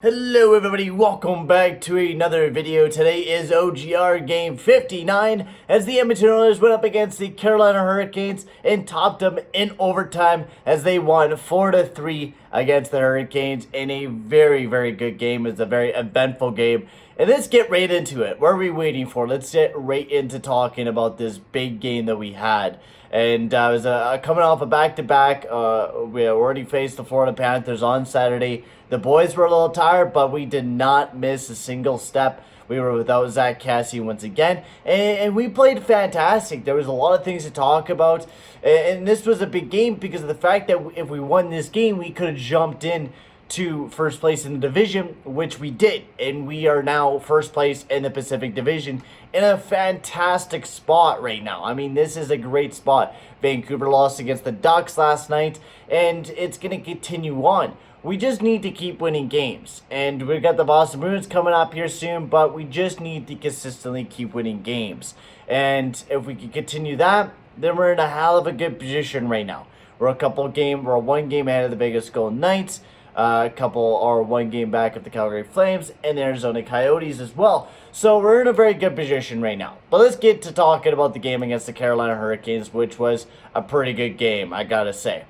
Hello everybody, welcome back to another video. Today is OGR game 59 as the Edmonton Oilers went up against the Carolina Hurricanes and topped them in overtime as they won 4-3 against the Hurricanes in a very good game. It's a very eventful game. And let's get right into it. What are we waiting for? Let's get right into talking about this big game that we had. And I was coming off a back-to-back. We already faced the Florida Panthers on Saturday. The boys were a little tired, but we did not miss a single step. We were without Zach Cassidy once again, and we played fantastic. There was a lot of things to talk about, and this was a big game because of the fact that if we won this game, we could have jumped in to first place in the division, which we did, and we are now first place in the Pacific Division in a fantastic spot right now. I mean, this is a great spot. Vancouver lost against the Ducks last night, and it's going to continue on. We just need to keep winning games, and we've got the Boston Bruins coming up here soon, but we just need to consistently keep winning games. And if we can continue that, then we're in a hell of a good position right now. We're one game ahead of the Vegas Golden Knights, one game back of the Calgary Flames and the Arizona Coyotes as well. So we're in a very good position right now. But let's get to talking about the game against the Carolina Hurricanes, which was a pretty good game, I gotta say.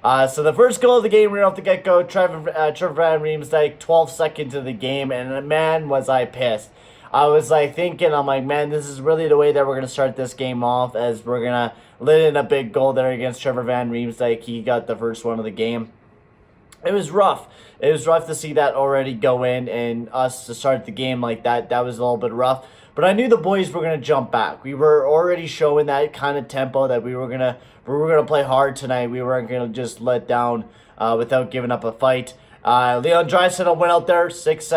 So the first goal of the game right off the get-go, Trevor Van Riemsdyk, 12 seconds of the game, and man, was I pissed. I was thinking, I'm like, man, this is really the way that we're going to start this game off, as we're going to let in a big goal there against Trevor Van Riemsdyk. He got the first one of the game. It was rough. It was rough to see that already go in, and us to start the game like that. That was a little bit rough. But I knew the boys were going to jump back. We were already showing that kind of tempo that we were gonna play hard tonight. We weren't going to just let down without giving up a fight. Leon Draisaitl went out there 6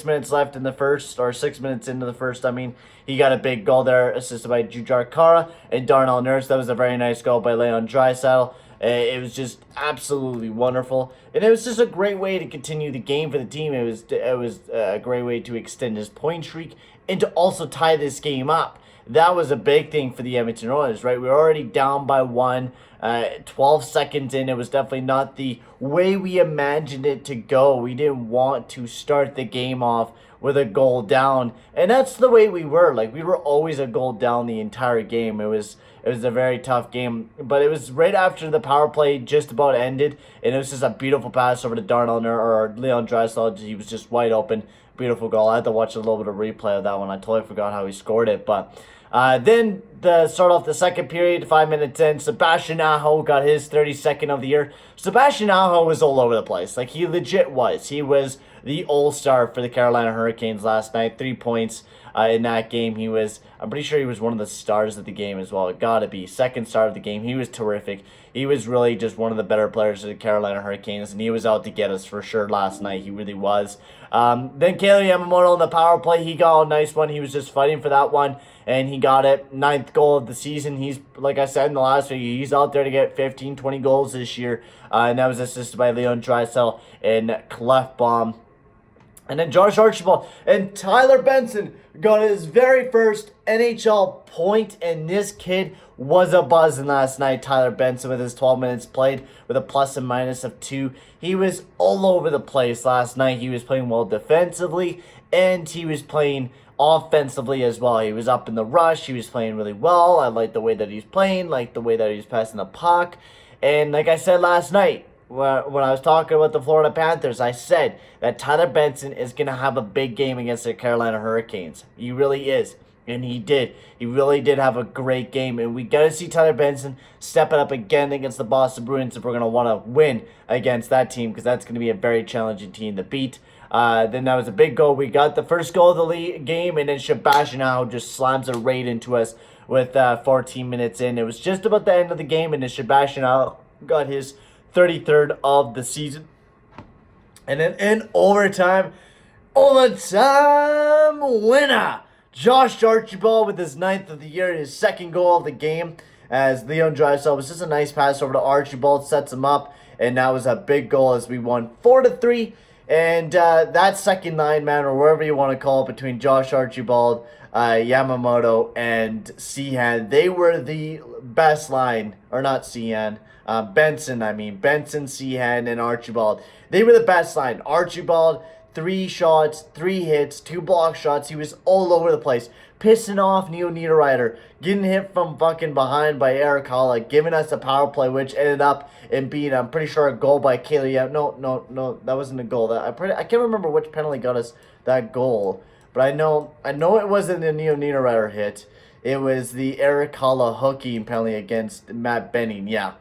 minutes left in the first, or 6 minutes into the first. I mean, he got a big goal there, assisted by Jujhar Khaira and Darnell Nurse. That was a very nice goal by Leon Draisaitl. It was just absolutely wonderful, and it was just a great way to continue the game for the team. It was a great way to extend his point streak and to also tie this game up. That was a big thing for the Edmonton Oilers, right? We were already down by one, 12 seconds in. It was definitely not the way we imagined it to go. We didn't want to start the game off with a goal down, and that's the way we were. We were always a goal down the entire game. It was a very tough game, but it was right after the power play just about ended, and it was just a beautiful pass over to Darnell or Leon Draisaitl. He was just wide open. Beautiful goal. I had to watch a little bit of replay of that one. I totally forgot how he scored it, but then to start off the second period, 5 minutes in, Sebastian Aho got his 32nd of the year. Sebastian Aho was all over the place. He legit was. He was the all-star for the Carolina Hurricanes last night. 3 points in that game. I'm pretty sure he was one of the stars of the game as well. It gotta be. Second star of the game. He was terrific. He was really just one of the better players of the Carolina Hurricanes, and he was out to get us for sure last night. He really was. Then Kailer Yamamoto on the power play, he got a nice one. He was just fighting for that one, and he got it. 9th goal of the season. He's, like I said in the last video, he's out there to get 15, 20 goals this year, and that was assisted by Leon Draisaitl and Clefbaum. And then Josh Archibald and Tyler Benson got his very first NHL point, and this kid was a buzzing last night. Tyler Benson with his 12 minutes played with a plus and minus of 2. He was all over the place last night. He was playing well defensively, and he was playing offensively as well. He was up in the rush. He was playing really well. I like the way that he's playing, like the way that he's passing the puck. And like I said last night, when I was talking about the Florida Panthers, I said that Tyler Benson is going to have a big game against the Carolina Hurricanes. He really is. And he did. He really did have a great game. And we got to see Tyler Benson step it up again against the Boston Bruins if we're going to want to win against that team, because that's going to be a very challenging team to beat. Then that was a big goal. We got the first goal of the game, and then Sebastian Aho just slams it right into us with 14 minutes in. It was just about the end of the game, and then Sebastian Aho got his 33rd of the season. And then in overtime winner, Josh Archibald with his 9th of the year, his second goal of the game, as Leon Draisaitl was just a nice pass over to Archibald, sets him up, and that was a big goal as we won 4-3. And that second line, man, or whatever you want to call it, between Josh Archibald, Yamamoto, and Sehan, they were the best line, or not Sehan, Benson, Sehan, and Archibald. They were the best line. Archibald 3 shots, 3 hits, 2 block shots. He was all over the place, pissing off Neo Niederreiter, getting hit from fucking behind by Eric Haula, giving us a power play, which ended up in being, I'm pretty sure, a goal by Kaylee. No, that wasn't a goal. I can't remember which penalty got us that goal, but I know it wasn't the Neo Niederreiter hit. It was the Eric Haula hooking penalty against Matt Benning. Yeah,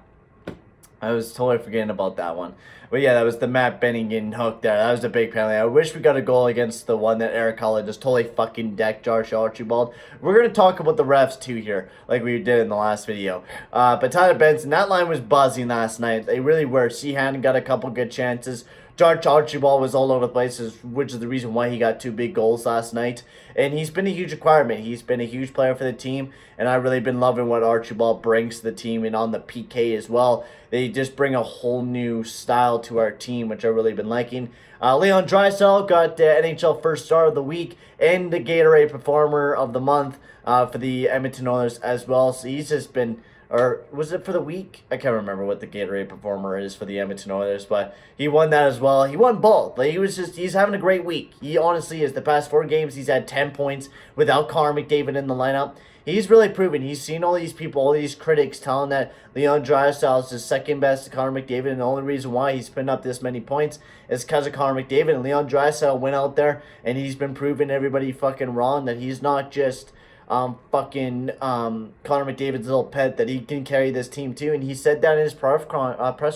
I was totally forgetting about that one. But yeah, that was the Matt Benning getting hooked there. That was a big penalty. I wish we got a goal against the one that Eric Haula just totally fucking decked Josh Archibald. We're going to talk about the refs too here, like we did in the last video. But Tyler Benson, that line was buzzing last night. They really were. Sheehan got a couple good chances. Josh Archibald was all over the place, which is the reason why he got 2 big goals last night. And he's been a huge acquirement. He's been a huge player for the team, and I've really been loving what Archibald brings to the team, and on the PK as well. They just bring a whole new style to our team, which I've really been liking. Leon Draisaitl got the NHL First Star of the Week and the Gatorade Performer of the Month for the Edmonton Oilers as well. So he's just been... Or was it for the week? I can't remember what the Gatorade Performer is for the Edmonton Oilers, but he won that as well. He won both. Like, he's having a great week. He honestly is. The past 4 games, he's had 10 points without Connor McDavid in the lineup. He's really proven. He's seen all these people, all these critics telling that Leon Draisaitl is the second best to Connor McDavid, and the only reason why he's putting up this many points is because of Connor McDavid. And Leon Draisaitl went out there, and he's been proving everybody fucking wrong, that he's not just... Connor McDavid's little pet, that he can carry this team too, and he said that in his press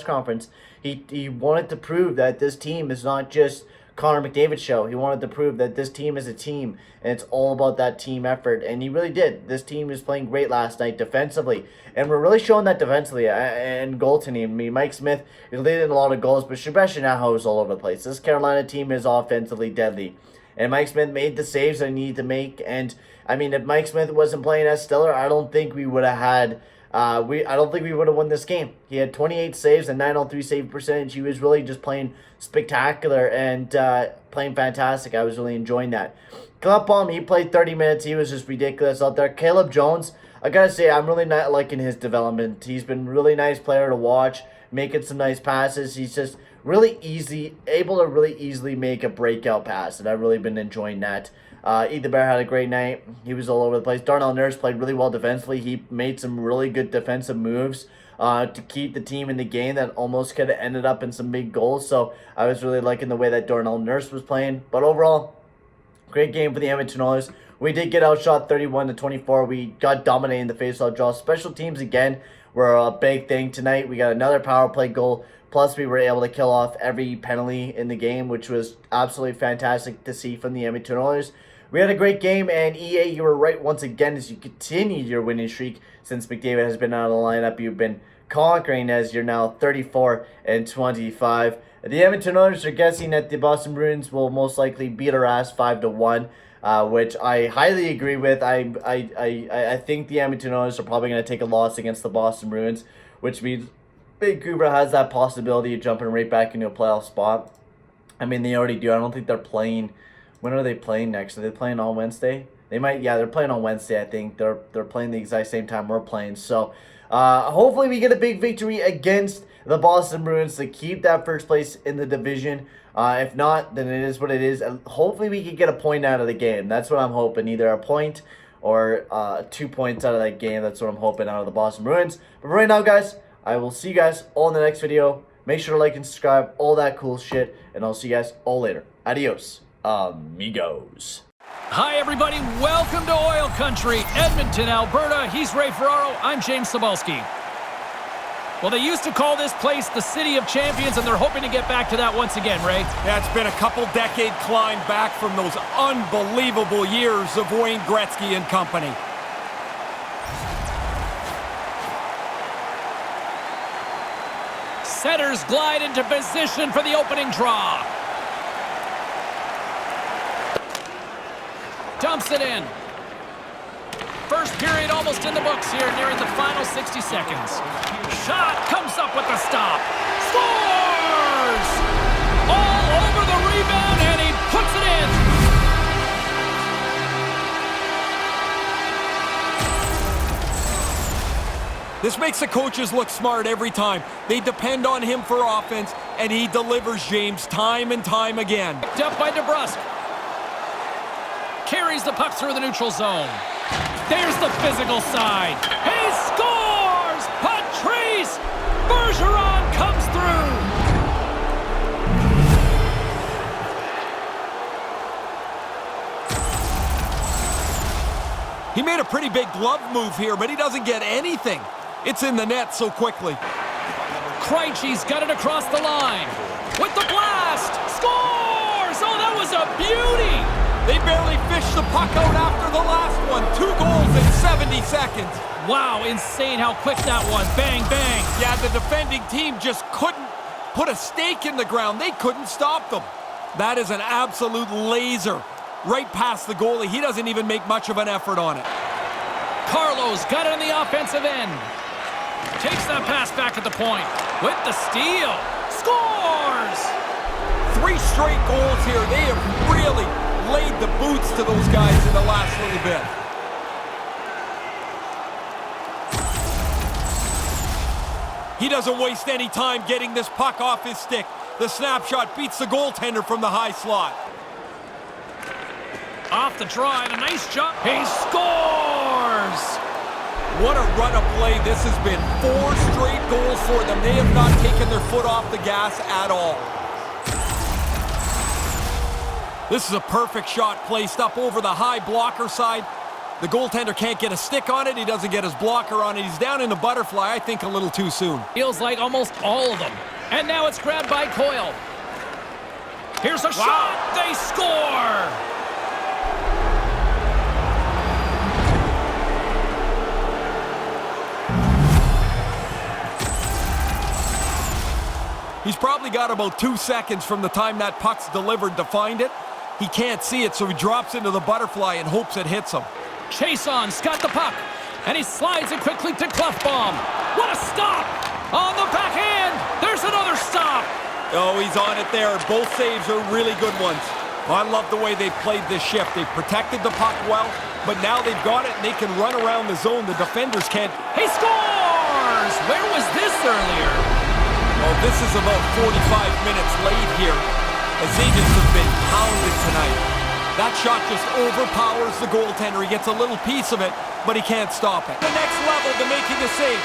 conference. He wanted to prove that this team is not just Connor McDavid's show. He wanted to prove that this team is a team, and it's all about that team effort, and he really did. This team is playing great last night defensively, and we're really showing that defensively and goaltending. I mean, Mike Smith is leading a lot of goals, but Sebastian is all over the place. This Carolina team is offensively deadly. And Mike Smith made the saves that he needed to make. And I mean, if Mike Smith wasn't playing as stellar, I don't think we would have had. I don't think we would have won this game. He had 28 saves and 903 save percentage. He was really just playing spectacular and playing fantastic. I was really enjoying that. Klopbaum, he played 30 minutes. He was just ridiculous out there. Caleb Jones, I gotta say, I'm really not liking his development. He's been a really nice player to watch, making some nice passes. He's just really able to really easily make a breakout pass, and I've really been enjoying that. Ethan Bear had a great night. He was all over the place. Darnell Nurse played really well defensively. He made some really good defensive moves to keep the team in the game that almost could have ended up in some big goals. So I was really liking the way that Darnell Nurse was playing. But overall, great game for the Edmonton Oilers. We did get outshot 31-24. We got dominated in the faceoff draw. Special teams again were a big thing tonight. We got another power play goal. Plus, we were able to kill off every penalty in the game, which was absolutely fantastic to see from the Edmonton Oilers. We had a great game, and EA, you were right once again as you continued your winning streak. Since McDavid has been out of the lineup, you've been conquering as you're now 34-25. The Edmonton Oilers are guessing that the Boston Bruins will most likely beat our ass 5-1, which I highly agree with. I think the Edmonton Oilers are probably going to take a loss against the Boston Bruins, which means Vancouver has that possibility of jumping right back into a playoff spot. I mean, they already do. I don't think they're playing. When are they playing next? Are they playing on Wednesday? They might. Yeah, they're playing on Wednesday, I think. They're playing the exact same time we're playing. So, hopefully we get a big victory against the Boston Bruins to keep that first place in the division. If not, then it is what it is. And hopefully we can get a point out of the game. That's what I'm hoping. Either a point or 2 points out of that game. That's what I'm hoping out of the Boston Bruins. But right now, guys, I will see you guys all in the next video. Make sure to like and subscribe, all that cool shit, and I'll see you guys all later. Adios, amigos. Hi, everybody. Welcome to Oil Country, Edmonton, Alberta. He's Ray Ferraro. I'm James Cebulski. Well, they used to call this place the City of Champions, and they're hoping to get back to that once again, Ray. Yeah, it's been a couple-decade climb back from those unbelievable years of Wayne Gretzky and company. Setters glide into position for the opening draw. Dumps it in. First period almost in the books here, nearing the final 60 seconds. Shot comes up with the stop. Scores! All over the rebound, and he puts it in. This makes the coaches look smart every time. They depend on him for offense, and he delivers, James, time and time again. Picked up by DeBrusque. Carries the puck through the neutral zone. There's the physical side. He scores! Patrice Bergeron comes through. He made a pretty big glove move here, but he doesn't get anything. It's in the net so quickly. Krejci's got it across the line. With the blast! Scores! Oh, that was a beauty! They barely fished the puck out after the last one. 2 goals in 70 seconds. Wow, insane how quick that was. Bang, bang. Yeah, the defending team just couldn't put a stake in the ground. They couldn't stop them. That is an absolute laser. Right past the goalie. He doesn't even make much of an effort on it. Carlo's got it on the offensive end. Takes that pass back at the point. With the steal. Scores! 3 straight goals here. They have really laid the boots to those guys in the last little bit. He doesn't waste any time getting this puck off his stick. The snapshot beats the goaltender from the high slot. Off the draw and a nice jump. He scores! What a run of play this has been. 4 straight goals for them. They have not taken their foot off the gas at all. This is a perfect shot placed up over the high blocker side. The goaltender can't get a stick on it. He doesn't get his blocker on it. He's down in the butterfly, I think, a little too soon. Feels like almost all of them. And now it's grabbed by Coyle. Here's a shot. They score! He's probably got about 2 seconds from the time that puck's delivered to find it. He can't see it, so he drops into the butterfly and hopes it hits him. Chasson's got the puck, and he slides it quickly to Clefbaum. What a stop! On the backhand, there's another stop! Oh, he's on it there. Both saves are really good ones. I love the way they've played this shift. They've protected the puck well, but now they've got it and they can run around the zone. The defenders can't. He scores! Where was this earlier? Oh, this is about 45 minutes late here, as they just have been pounded tonight. That shot just overpowers the goaltender. He gets a little piece of it, but he can't stop it. The next level to making a save.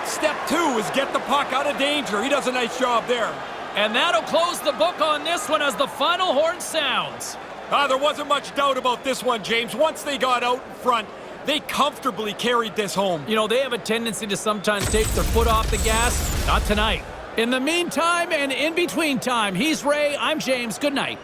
Step 2 is get the puck out of danger. He does a nice job there. And that'll close the book on this one as the final horn sounds. There wasn't much doubt about this one, James. Once they got out in front, they comfortably carried this home. You know, they have a tendency to sometimes take their foot off the gas. Not tonight. In the meantime and in between time, he's Ray, I'm James. Good night.